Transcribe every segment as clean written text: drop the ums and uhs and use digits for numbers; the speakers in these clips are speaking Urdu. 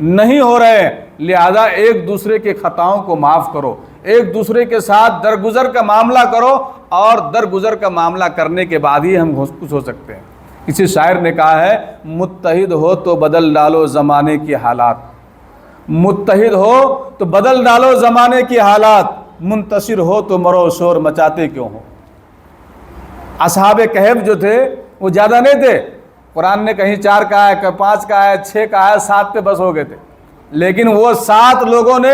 نہیں ہو رہے ہیں، لہذا ایک دوسرے کے خطاؤں کو معاف کرو، ایک دوسرے کے ساتھ درگزر کا معاملہ کرو، اور درگزر کا معاملہ کرنے کے بعد ہی ہم خوش ہو سکتے ہیں۔ کسی شاعر نے کہا ہے متحد ہو تو بدل ڈالو زمانے کی حالات، متحد ہو تو بدل ڈالو زمانے کی حالات، منتصر ہو تو مرو شور مچاتے کیوں ہو۔ اصحاب کہف جو تھے وہ زیادہ نہیں تھے، قرآن نے کہیں 4 کہا ہے، کہیں 5 کہا ہے، 6 کہا ہے، 7 پہ بس ہو گئے تھے، لیکن وہ 7 لوگوں نے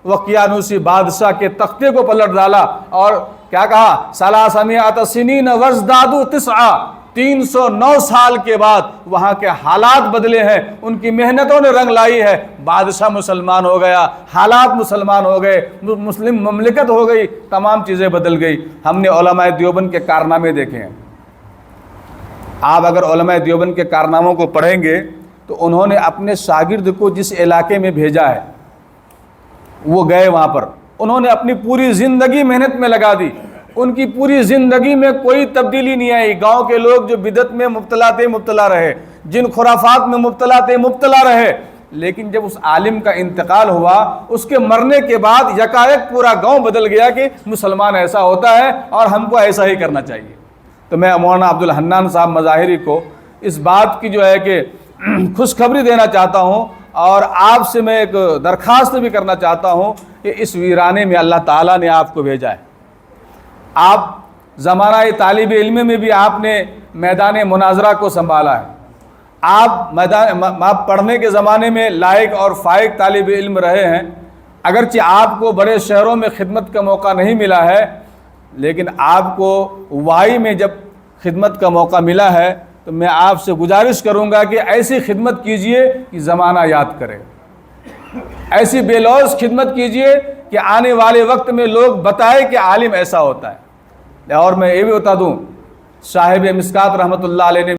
وقیانوسی بادشاہ کے تختے کو پلٹ ڈالا، اور کیا کہا ثلاثمائۃ سنین وازدادوا تسعا، 309 سال کے بعد وہاں کے حالات بدلے ہیں، ان کی محنتوں نے رنگ لائی ہے، بادشاہ مسلمان ہو گیا، حالات مسلمان ہو گئے، مسلم مملکت ہو گئی، تمام چیزیں بدل گئی۔ ہم نے علماء دیوبند کے کارنامے دیکھے ہیں۔ آپ اگر علماء دیوبند کے کارناموں کو پڑھیں گے تو انہوں نے اپنے شاگرد کو جس علاقے میں بھیجا ہے وہ گئے وہاں پر، انہوں نے اپنی پوری زندگی محنت میں لگا دی، ان کی پوری زندگی میں کوئی تبدیلی نہیں آئی۔ گاؤں کے لوگ جو بدعت میں مبتلا رہے، جن خرافات میں مبتلا رہے، لیکن جب اس عالم کا انتقال ہوا، اس کے مرنے کے بعد یکایک پورا گاؤں بدل گیا کہ مسلمان ایسا ہوتا ہے اور ہم کو ایسا ہی کرنا چاہیے۔ تو میں مولانا عبدالحنان صاحب مظاہری کو اس بات کی جو ہے کہ خوشخبری دینا چاہتا ہوں، اور آپ سے میں ایک درخواست بھی کرنا چاہتا ہوں کہ اس ویرانے میں اللہ تعالیٰ نے آپ کو بھیجا ہے۔ آپ زمانہ طالب علم میں بھی آپ نے میدان مناظرہ کو سنبھالا ہے، آپ پڑھنے کے زمانے میں لائق اور فائق طالب علم رہے ہیں، اگرچہ آپ کو بڑے شہروں میں خدمت کا موقع نہیں ملا ہے، لیکن آپ کو وائی میں جب خدمت کا موقع ملا ہے تو میں آپ سے گزارش کروں گا کہ ایسی خدمت کیجئے کہ زمانہ یاد کرے، ایسی بے لوث خدمت کیجئے کہ آنے والے وقت میں لوگ بتائے کہ عالم ایسا ہوتا ہے۔ اور میں یہ بھی بتا دوں، صاحب مسکات رحمۃ اللہ علیہ نے